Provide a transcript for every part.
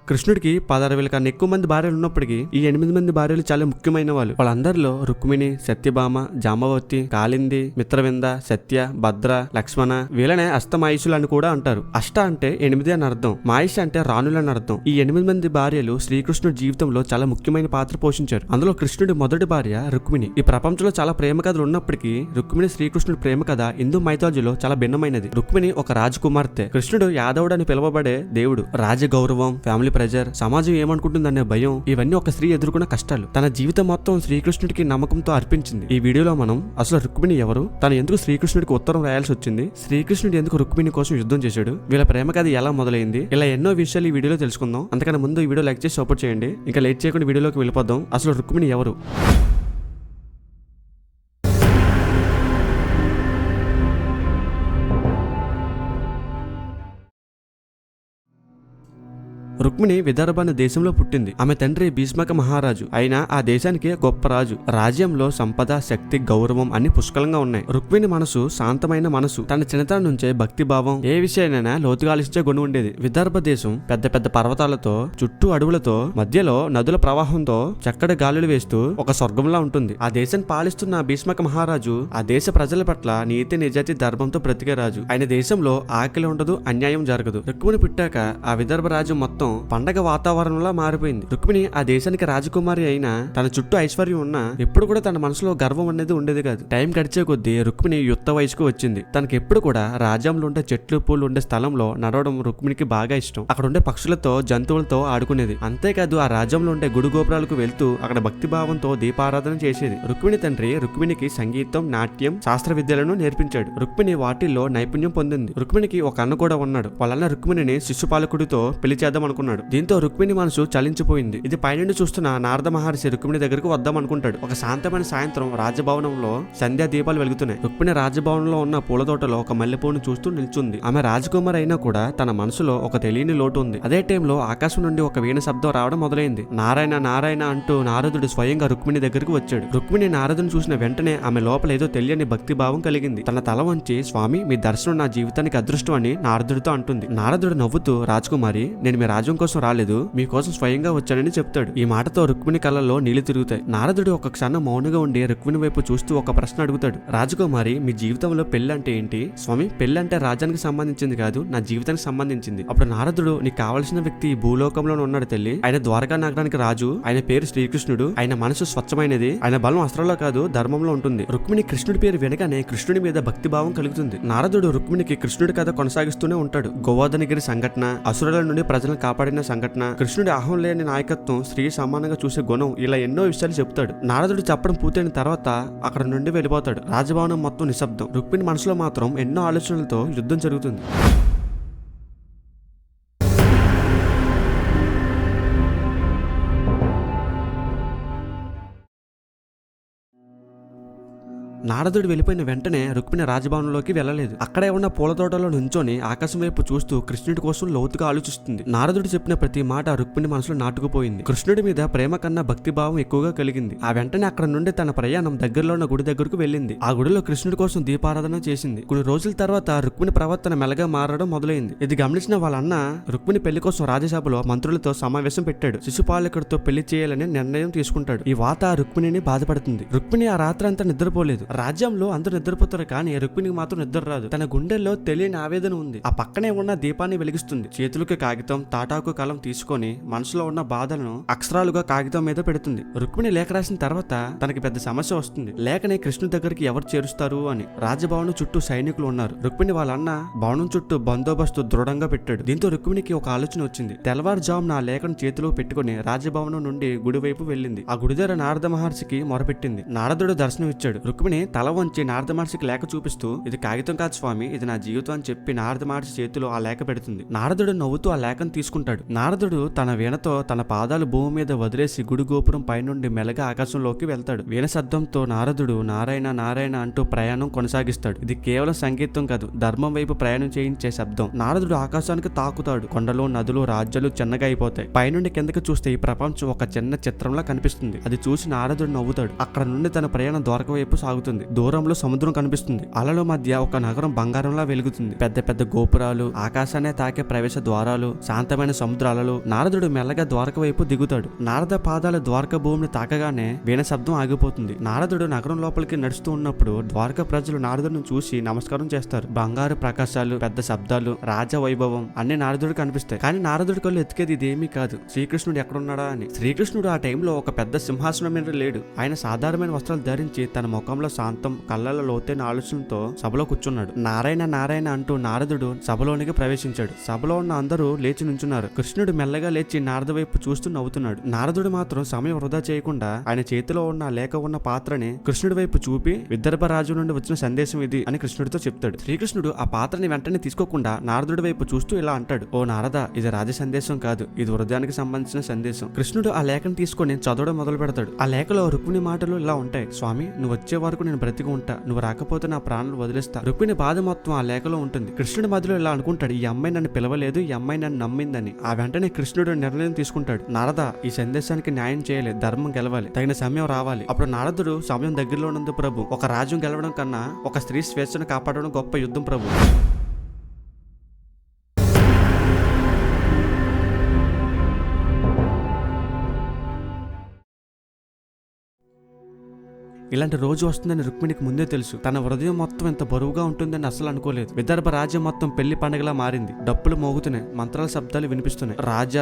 కృష్ణుడికి 16,000 కన్నా ఎక్కువ మంది భార్యలు ఉన్నప్పటికీ ఈ 8 మంది భార్యలు చాలా ముఖ్యమైన వాళ్ళు. వాళ్ళందరిలో రుక్మిణి, సత్యభామ, జాంబవతి, కాళింది, మిత్రవింద, సత్య, భద్ర, లక్ష్మణ వీళ్ళనే అష్టమాయుషులు అని కూడా అంటారు. అష్ట అంటే 8 అని అర్థం, మాయిష అంటే రాణులని అర్థం. ఈ 8 మంది భార్యలు శ్రీకృష్ణుడి జీవితంలో చాలా ముఖ్యమైన పాత్ర పోషించారు. అందులో కృష్ణుడి మొదటి భార్య రుక్మిణి. ఈ ప్రపంచంలో చాలా ప్రేమ కథలు ఉన్నప్పటికీ రుక్మిణి శ్రీకృష్ణుడి ప్రేమ కథ హిందూ మైథాలజీలో చాలా భిన్నమైనది. రుక్మిణి ఒక రాజకుమార్తె. కృష్ణుడు యాదవుడు అని పిలువబడే దేవుడు. రాజగౌరవం, ఫ్యామిలీ ప్రెజర్, సమాజం ఏమనుకుంటుందనే భయం, ఇవన్నీ ఒక స్త్రీ ఎదుర్కొన్న కష్టాలు. తన జీవితం మొత్తం శ్రీకృష్ణుడికి నమ్మకంతో అర్పించింది. ఈ వీడియోలో మనం అసలు రుక్మిణి ఎవరు, తను ఎందుకు శ్రీకృష్ణుడికి ఉత్తరం రాయాల్సి వచ్చింది, శ్రీకృష్ణుడు ఎందుకు రుక్మిణి కోసం యుద్ధం చేశాడు, వీళ్ళ ప్రేమ కథ ఎలా మొదలైంది, ఇలా ఎన్నో విషయాలు ఈ వీడియోలో తెలుసుకుందాం. అంతకన్నా ముందు ఈ వీడియో లైక్ చేసి సపోర్ట్ చేయండి. ఇంకా లేట్ చేయకుండా వీడియోలోకి వెళ్ళిపోదాం. అసలు రుక్మిణి ఎవరు? రుక్మిణి విదర్భ అనే దేశంలో పుట్టింది. ఆమె తండ్రి భీష్మక మహారాజు. అయినా ఆ దేశానికి గొప్ప రాజు. రాజ్యంలో సంపద, శక్తి, గౌరవం అన్ని పుష్కలంగా ఉన్నాయి. రుక్మిణి మనసు శాంతమైన మనసు. తన చిన్నతనం నుంచే భక్తి భావం, ఏ విషయానైనా లోతుగా ఆలోచించే గుణం ఉండేది. విదర్భ దేశం పెద్ద పెద్ద పర్వతాలతో, చుట్టూ అడవులతో, మధ్యలో నదుల ప్రవాహంతో చక్కటి గాలులు వేస్తూ ఒక స్వర్గంలా ఉంటుంది. ఆ దేశాన్ని పాలిస్తున్న భీష్మక మహారాజు ఆ దేశ ప్రజల పట్ల నీతి, నిజాయితీ, ధర్మంతో బ్రతికే రాజు. ఆయన దేశంలో ఆకలి ఉండదు, అన్యాయం జరగదు. రుక్మిణి పుట్టాక ఆ విదర్భ రాజ్యం మొత్తం పండగ వాతావరణంలా మారిపోయింది. రుక్మిణి ఆ దేశానికి రాజకుమారి అయినా తన చుట్టూ ఐశ్వర్యం ఉన్నా ఎప్పుడు కూడా తన మనసులో గర్వం అనేది ఉండేది కాదు. టైం గడిచే కొద్దీ రుక్మిణి యుక్త వయసుకు వచ్చింది. తనకి ఎప్పుడు కూడా రాజ్యంలో ఉండే చెట్లు, పూలు ఉండే స్థలంలో నడవడం రుక్మిణికి బాగా ఇష్టం. అక్కడ ఉండే పక్షులతో, జంతువులతో ఆడుకునేది. అంతేకాదు ఆ రాజ్యంలో ఉండే గుడి గోపురాలకు వెళ్తూ అక్కడ భక్తి భావంతో దీపారాధన చేసేది. రుక్మిణి తండ్రి రుక్మిణికి సంగీతం, నాట్యం, శాస్త్ర విద్యలను నేర్పించాడు. రుక్మిణి వాటిల్లో నైపుణ్యం పొందింది. రుక్మిణికి ఒక అన్న కూడా ఉన్నాడు. వాళ్ళన్న రుక్మిణిని శిశుపాలకుడితో పెళ్లి చేద్దాం అనుకున్నాడు. దీంతో రుక్మిణి మనసు చలించిపోయింది. ఇది పైనుండి చూస్తున్న నారద మహర్షి రుక్మిణి దగ్గరకు వద్దాం అనుకుంటాడు. ఒక శాంతమైన సాయంత్రం రాజభవనంలో సంధ్యా దీపాలు వెలుగుతున్నాయి. రుక్మిణి రాజభవనంలో ఉన్న పూల తోటలో ఒక మల్లెపూను చూస్తూ నిల్చుంది. ఆమె రాజకుమారి అయినా కూడా తన మనసులో ఒక తెలియని లోటు ఉంది. అదే టైంలో ఆకాశం నుండి ఒక వీణ శబ్దం రావడం మొదలైంది. నారాయణ నారాయణ అంటూ నారదుడు స్వయంగా రుక్మిణి దగ్గరకు వచ్చాడు. రుక్మిణి నారదుని చూసిన వెంటనే ఆమె లోపల ఏదో తెలియని భక్తి భావం కలిగింది. తన తల వంచి, స్వామి మీ దర్శనం నా జీవితానికి అదృష్టం అని నారదుడితో అంటుంది. నారదుడు నవ్వుతూ, రాజకుమారి నేను మీ రాజ్యం కోసం రాలేదు, మీకోసం స్వయంగా వచ్చానని చెప్తాడు. ఈ మాటతో రుక్మిణి కళ్ళలో నీళ్లు తిరుగుతాయి. నారదుడు ఒక క్షణం మౌనంగా ఉండి రుక్మిణి వైపు చూస్తూ ఒక ప్రశ్న అడుగుతాడు. రాజకుమారి మీ జీవితంలో పెళ్లి అంటే ఏంటి? స్వామి పెళ్లి అంటే రాజ్యానికి సంబంధించింది కాదు, నా జీవితానికి సంబంధించింది. అప్పుడు నారదుడు, నీకు కావలసిన వ్యక్తి ఈ భూలోకంలోనే ఉన్నాడు తల్లి. ఆయన ద్వారకా నగరానికి రాజు. ఆయన పేరు శ్రీకృష్ణుడు. ఆయన మనసు స్వచ్ఛమైనది. ఆయన బలం అస్త్రంలో కాదు, ధర్మంలో ఉంటుంది. రుక్మిణి కృష్ణుడి పేరు వినగానే కృష్ణుడి మీద భక్తి భావం కలుగుతుంది. నారదుడు రుక్మిణికి కృష్ణుడి కథ కొనసాగిస్తూనే ఉంటాడు. గోవర్ధనగిరి సంఘటన, అసురుల నుండి ప్రజలను కాపాడిన సంఘటన, కృష్ణుడి అహం లేని నాయకత్వం, స్త్రీ సమానంగా చూసే గుణం, ఇలా ఎన్నో విషయాలు చెప్తాడు. నారదుడు చెప్పడం పూర్తయిన తర్వాత అక్కడ నుండి వెళ్ళిపోతాడు. రాజభవనం మొత్తం నిశ్శబ్దం. రుక్మిణి మనసులో మాత్రం ఎన్నో ఆలోచనలతో యుద్ధం జరుగుతుంది. నారదుడు వెళ్ళిపోయిన వెంటనే రుక్మిణి రాజభవనంలోకి వెళ్ళలేదు. అక్కడే ఉన్న పూల తోటలో నుంచొని ఆకాశం వైపు చూస్తూ కృష్ణుడి కోసం లోతుగా ఆలోచిస్తుంది. నారదుడు చెప్పిన ప్రతి మాట రుక్మిణి మనసులో నాటుకుపోయింది. కృష్ణుడి మీద ప్రేమ కన్నా భక్తి భావం ఎక్కువగా కలిగింది. ఆ వెంటనే అక్కడ నుండి తన ప్రయాణం దగ్గరలో ఉన్న గుడి దగ్గరకు వెళ్ళింది. ఆ గుడిలో కృష్ణుడి కోసం దీపారాధన చేసింది. కొన్ని రోజుల తర్వాత రుక్మిణి ప్రవర్తన మెల్లగా మారడం మొదలైంది. ఇది గమనించిన వాళ్ళ అన్న రుక్మిణి పెళ్లి కోసం రాజసభలో మంత్రులతో సమావేశం పెట్టాడు. శిశుపాలకుడితో పెళ్లి చేయాలని నిర్ణయం తీసుకుంటాడు. ఈ వాత రుక్మిణిని బాధపడుతుంది. రుక్మిణి ఆ రాత్రి అంతా నిద్రపోలేదు. రాజ్యంలో అందరూ నిద్రపోతారు, కానీ రుక్మిణికి మాత్రం నిద్ర రాదు. తన గుండెల్లో తెలియని ఆవేదన ఉంది. ఆ పక్కనే ఉన్న దీపాన్ని వెలిగిస్తుంది. చేతులకి కాగితం, తాటాకు కలం తీసుకొని మనసులో ఉన్న బాధలను అక్షరాలుగా కాగితం మీద పెడుతుంది. రుక్మిణి లేఖ రాసిన తర్వాత తనకి పెద్ద సమస్య వస్తుంది. లేఖని కృష్ణుడి దగ్గరికి ఎవరు చేరుస్తారు అని. రాజభవనం చుట్టూ సైనికులు ఉన్నారు. రుక్మిణి వాళ్ళ అన్న భవనం చుట్టూ బందోబస్తు దృఢంగా పెట్టాడు. దీంతో రుక్మిణికి ఒక ఆలోచన వచ్చింది. తెల్లవారుజామున ఆ లేఖను చేతిలో పెట్టుకుని రాజభవనం నుండి గుడి వైపు వెళ్ళింది. ఆ గుడి దగ్గర నారద మహర్షికి మొరపెట్టింది. నారదుడు దర్శనం ఇచ్చాడు. రుక్మిణి తల వంచి నారద మహర్షికి లేఖ చూపిస్తూ, ఇది కాగితం కాదు స్వామి, ఇది నా జీవితం అని చెప్పి నారద మహర్షి చేతిలో ఆ లేఖ పెడుతుంది. నారదుడు నవ్వుతూ ఆ లేఖను తీసుకుంటాడు. నారదుడు తన వీణతో తన పాదాలు భూమి మీద వదిలేసి గుడి గోపురం పైనుండి మెల్లగా ఆకాశంలోకి వెళ్తాడు. వీణ శబ్దంతో నారదుడు నారాయణ నారాయణ అంటూ ప్రయాణం కొనసాగిస్తాడు. ఇది కేవలం సంగీతం కాదు, ధర్మం వైపు ప్రయాణం చేయించే శబ్దం. నారదుడు ఆకాశానికి తాకుతాడు. కొండలు, నదులు, రాజ్యాలు చిన్నగా అయిపోతాయి. పైనుండి కిందకి చూస్తే ఈ ప్రపంచం ఒక చిన్న చిత్రంలా కనిపిస్తుంది. అది చూసి నారదుడు నవ్వుతాడు. అక్కడ నుండి తన ప్రయాణం ద్వారక వైపు సాగుతుంది. ఉంటుంది. దూరంలో సముద్రం కనిపిస్తుంది. అలల మధ్య ఒక నగరం బంగారంలా వెలుగుతుంది. పెద్ద పెద్ద గోపురాలు, ఆకాశాన్ని తాకే ప్రవేశ ద్వారాలు, శాంతమైన సముద్రాలలో. నారదుడు మెల్లగా ద్వారక వైపు దిగుతాడు. నారద పాదాల ద్వారక భూమిని తాకగానే వీణ శబ్దం ఆగిపోతుంది. నారదుడు నగరం లోపలికి నడుస్తూ ఉన్నప్పుడు ద్వారక ప్రజలు నారదుడిని చూసి నమస్కారం చేస్తారు. బంగారు ప్రకాశాలు, పెద్ద శబ్దాలు, రాజ వైభవం అన్ని నారదుడికి కనిపిస్తాయి. కానీ నారదుడి కళ్ళు ఎత్తికేది ఇదేమీ కాదు, శ్రీకృష్ణుడు ఎక్కడున్నాడా అని. శ్రీకృష్ణుడు ఆ టైంలో ఒక పెద్ద సింహాసనం మీద లేడు. ఆయన సాధారణమైన వస్త్రాలు ధరించి తన ముఖంలో శాంతం, కళ్ళలో లోతైన ఆలోచనతో సభలో కూర్చున్నాడు. నారాయణ నారాయణ అంటూ నారదుడు సభలోనికి ప్రవేశించాడు. సభలో ఉన్న అందరూ లేచి నుంచున్నారు. కృష్ణుడు మెల్లగా లేచి నారద వైపు చూస్తూ నవ్వుతున్నాడు. నారదుడు మాత్రం సమయం వృధా చేయకుండా ఆయన చేతిలో ఉన్న లేక ఉన్న పాత్రని కృష్ణుడి వైపు చూపి, విదర్భ రాజు నుండి వచ్చిన సందేశం ఇది అని కృష్ణుడితో చెప్తాడు. శ్రీకృష్ణుడు ఆ పాత్రని వెంటనే తీసుకోకుండా నారదుడి వైపు చూస్తూ ఇలా అంటాడు, ఓ నారద, ఇది రాజ సందేశం కాదు, ఇది హృదయానికి సంబంధించిన సందేశం. కృష్ణుడు ఆ లేఖను తీసుకొని చదవడం మొదలు పెడతాడు. ఆ లేఖలో రుక్మిణి మాటలు ఇలా ఉంటాయి, స్వామి, నువ్వు వచ్చే వరకు నేను బ్రతికి ఉంటా, నువ్వు రాకపోతే నా ప్రాణాలు వదిలేస్తా. రుక్మిణి బాధ మొత్తం ఆ లేఖలో ఉంటుంది. కృష్ణుడి మధ్యలో ఇలా అనుకుంటాడు, ఈ అమ్మాయి నన్ను పిలవలేదు, ఈ అమ్మాయి నన్ను నమ్మిందని. ఆ వెంటనే కృష్ణుడు నిర్ణయం తీసుకుంటాడు, నారద, ఈ సందేశానికి న్యాయం చేయాలి, ధర్మం గెలవాలి, తగిన సమయం రావాలి. అప్పుడు నారదుడు, సమయం దగ్గరలో ఉన్నది ప్రభు, ఒక రాజ్యం గెలవడం కన్నా ఒక స్త్రీ స్వేచ్ఛను కాపాడడం గొప్ప యుద్ధం ప్రభు. ఇలాంటి రోజు వస్తుందని రుక్మిణికి ముందే తెలుసు. తన హృదయం మొత్తం ఎంత బరువుగా ఉంటుందని అసలు అనుకోలేదు. విదర్భ రాజ్యం మొత్తం పెళ్లి పండుగలా మారింది. డప్పులు మోగుతున్నాయి, మంత్రాల శబ్దాలు వినిపిస్తున్నాయి.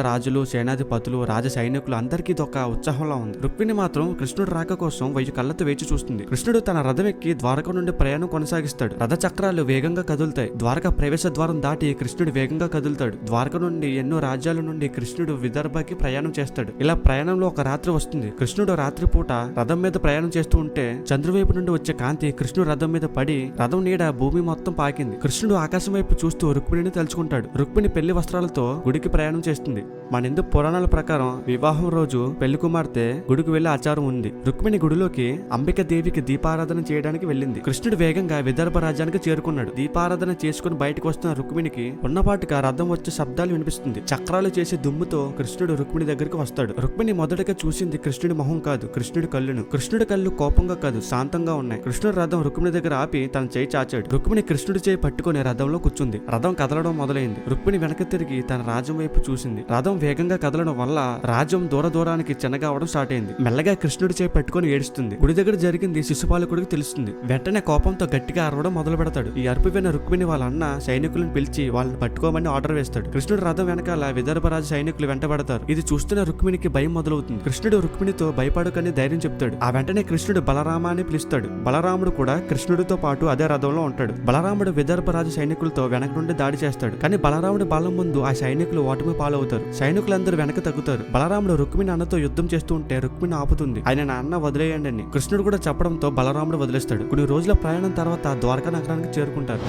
రాజులు, సేనాధిపతులు, రాజ సైనికులు అందరికీ ఇది ఒక ఉత్సాహంలా ఉంది. రుక్మిణి మాత్రం కృష్ణుడు రాక కోసం 1000 కళ్ళతో వేచి చూస్తుంది. కృష్ణుడు తన రథం ఎక్కి ద్వారక నుండి ప్రయాణం కొనసాగిస్తాడు. రథ చక్రాలు వేగంగా కదులుతాయి. ద్వారక ప్రవేశ ద్వారం దాటి కృష్ణుడు వేగంగా కదులుతాడు. ద్వారక నుండి ఎన్నో రాజ్యాల నుండి కృష్ణుడు విదర్భకి ప్రయాణం చేస్తాడు. ఇలా ప్రయాణంలో ఒక రాత్రి వస్తుంది. కృష్ణుడు రాత్రిపూట రథం మీద ప్రయాణం చేస్తూ ఉంటే చంద్రువైపు నుండి వచ్చే కాంతి కృష్ణుడు రథం మీద పడి రథం నీడ భూమి మొత్తం పాకింది. కృష్ణుడు ఆకాశం వైపు చూస్తూ రుక్మిణిని తలుచుకుంటాడు. రుక్మిణి పెళ్లి వస్త్రాలతో గుడికి ప్రయాణం చేస్తుంది. మన హిందూ పురాణాల ప్రకారం వివాహం రోజు పెళ్లి కుమార్తె గుడికి వెళ్లే ఆచారం ఉంది. రుక్మిణి గుడిలోకి అంబిక దేవికి దీపారాధన చేయడానికి వెళ్ళింది. కృష్ణుడు వేగంగా విదర్భ రాజ్యానికి చేరుకున్నాడు. దీపారాధన చేసుకుని బయటకు వస్తున్న రుక్మిణికి ఉన్నపాటుగా రథం వచ్చే శబ్దాలు వినిపిస్తుంది. చక్రాలు చేసే దుమ్ముతో కృష్ణుడు రుక్మిణి దగ్గరికి వస్తాడు. రుక్మిణి మొదటగా చూసింది కృష్ణుడి మొహం కాదు, కృష్ణుడి కళ్ళును. కృష్ణుడి కళ్ళు కోపంగా కాదు, శాంతంగా ఉన్నాయి. కృష్ణుడు రథం రుక్మిణి దగ్గర ఆపి తన చేయి చాచాడు. రుక్మిణి కృష్ణుడి చేయి పట్టుకుని రథంలో కూర్చుంది. రథం కదలడం మొదలైంది. రుక్మిణి వెనక్కి తిరిగి తన రాజ్యం వైపు చూసింది. రథం వేగంగా కదలడం వల్ల రాజ్యం దూరానికి చిన్నగా అవడం స్టార్ట్ అయింది. మెల్లగా కృష్ణుడి చేయి పట్టుకుని ఏడుస్తుంది. గుడి దగ్గర జరిగింది శిశుపాలకుడికి తెలుస్తుంది. వెంటనే కోపంతో గట్టిగా అరవడం మొదలు పెడతాడు. ఈ అరుపు విన్న రుక్మిణి వాళ్ళ అన్న సైనికులను పిలిచి వాళ్ళని పట్టుకోమని ఆర్డర్ వేస్తాడు. కృష్ణుడు రథం వెనకాల విదర్భరాజు సైనికులు వెంటబడతారు. ఇది చూస్తున్న రుక్మిణికి భయం మొదలవుతుంది. కృష్ణుడు రుక్మిణితో భయపడకని ధైర్యం చెప్తాడు. ఆ వెంటనే కృష్ణుడు బలరామ అని పిలుస్తాడు. బలరాముడు కూడా కృష్ణుడితో పాటు అదే రథంలో ఉంటాడు. బలరాముడు విదర్భరాజు సైనికులతో వెనక నుండి దాడి చేస్తాడు. కానీ బలరాముడి బలం ముందు ఆ సైనికులు ఓటమి పాలవుతారు. సైనికులందరూ వెనక తగ్గుతారు. బలరాముడు రుక్మిణి అన్నతో యుద్ధం చేస్తూ ఉంటే రుక్మిణి ఆపుతుంది. ఆయన నా అన్న వదిలేయండి అని కృష్ణుడు కూడా చెప్పడంతో బలరాముడు వదిలేస్తాడు. కొన్ని రోజుల ప్రయాణం తర్వాత ద్వారకా నగరానికి చేరుకుంటారు.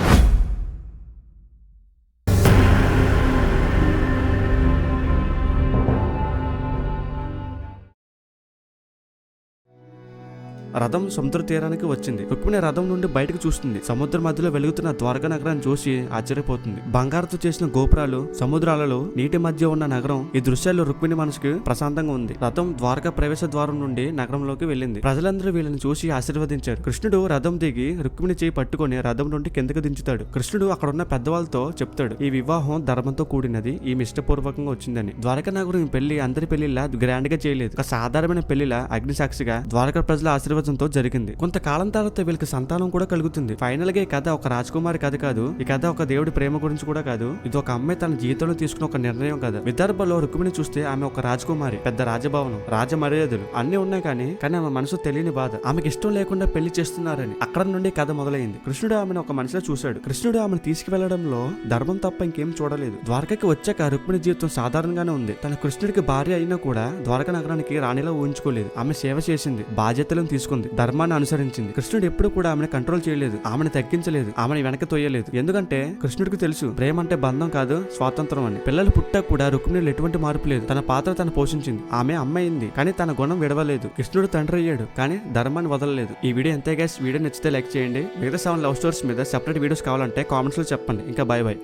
రథం సముద్ర తీరానికి వచ్చింది. రుక్మిణి రథం నుండి బయటకు చూస్తుంది. సముద్రం మధ్యలో వెలుగుతున్న ద్వారకా నగరాన్ని చూసి ఆశ్చర్యపోతుంది. బంగారుతో చేసిన గోపురాలు, సముద్రాలలో నీటి మధ్య ఉన్న నగరం, ఈ దృశ్యాల్లో రుక్మిణి మనసుకి ప్రశాంతంగా ఉంది. రథం ద్వారకా ప్రవేశ ద్వారం నుండి నగరంలోకి వెళ్ళింది. ప్రజలందరూ వీళ్ళని చూసి ఆశీర్వదించారు. కృష్ణుడు రథం దిగి రుక్మిణి చేయి పట్టుకుని రథం నుండి కిందకు దించుతాడు. కృష్ణుడు అక్కడున్న పెద్దవాళ్ళతో చెప్తాడు, ఈ వివాహం ధర్మంతో కూడినది, ఈమె ఇష్టపూర్వకంగా వచ్చిందని. ద్వారకా నగరం పెళ్లి అందరి పెళ్లిలా గ్రాండ్ గా చేయలేదు. ఒక సాధారణమైన పెళ్లిలా అగ్నిసాక్షిగా ద్వారకా ప్రజల ఆశీర్వాదం జరిగింది. కొంతకాలం తర్వాత వీళ్ళకి సంతానం కూడా కలుగుతుంది. ఫైనల్ గా ఈ కథ ఒక రాజకుమారి కథ కాదు. ఈ కథ ఒక దేవుడి ప్రేమ గురించి కూడా కాదు. ఇది ఒక అమ్మాయి తన జీవితంలో తీసుకున్న ఒక నిర్ణయం కథ. విదర్భలో రుక్మిణి చూస్తే ఆమె ఒక రాజకుమారి, పెద్ద రాజభవనం, రాజ మర్యాదలు అన్ని ఉన్నాయి. కానీ ఆమె మనసు తెలియని బాధ, ఆమెకి ఇష్టం లేకుండా పెళ్లి చేస్తున్నారని. అక్కడ నుండి కథ మొదలైంది. కృష్ణుడు ఆమెను ఒక మనిషిలో చూశాడు. కృష్ణుడు ఆమెను తీసుకువెళ్లడంలో ధర్మం తప్ప ఇంకేం చూడలేదు. ద్వారకకి వచ్చాక రుక్మిణి జీవితం సాధారణంగానే ఉంది. తన కృష్ణుడికి భార్య అయినా కూడా ద్వారకా నగరానికి రాణిలా ఊహించుకోలేదు. ఆమె సేవ చేసింది, బాధ్యతలను తీసుకుంది, ధర్మాన్ని అనుసరించింది. కృష్ణుడు ఎప్పుడు కూడా ఆమెను కంట్రోల్ చేయలేదు, ఆమెను తగ్గించలేదు, ఆమెను వెనక తోయలేదు. ఎందుకంటే కృష్ణుడికి తెలుసు ప్రేమ అంటే బంధం కాదు, స్వాతంత్రం అని. పిల్లలు పుట్టాక కూడా రుక్మిణిలో ఎటువంటి మార్పు లేదు. తన పాత్ర తను పోషించింది. ఆమె అమ్మాయింది కానీ తన గుణం విడవలేదు. కృష్ణుడు తండ్రి అయ్యాడు కానీ ధర్మాన్ని వదలలేదు. ఈ వీడియో ఎంతే గైస్. వీడియో నచ్చితే లైక్ చేయండి. మిగతా 7 లవ్ స్టోరీస్ మీద సెపరేట్ వీడియోస్ కావాలంటే కామెంట్స్ లో చెప్పండి. ఇంకా బై బై.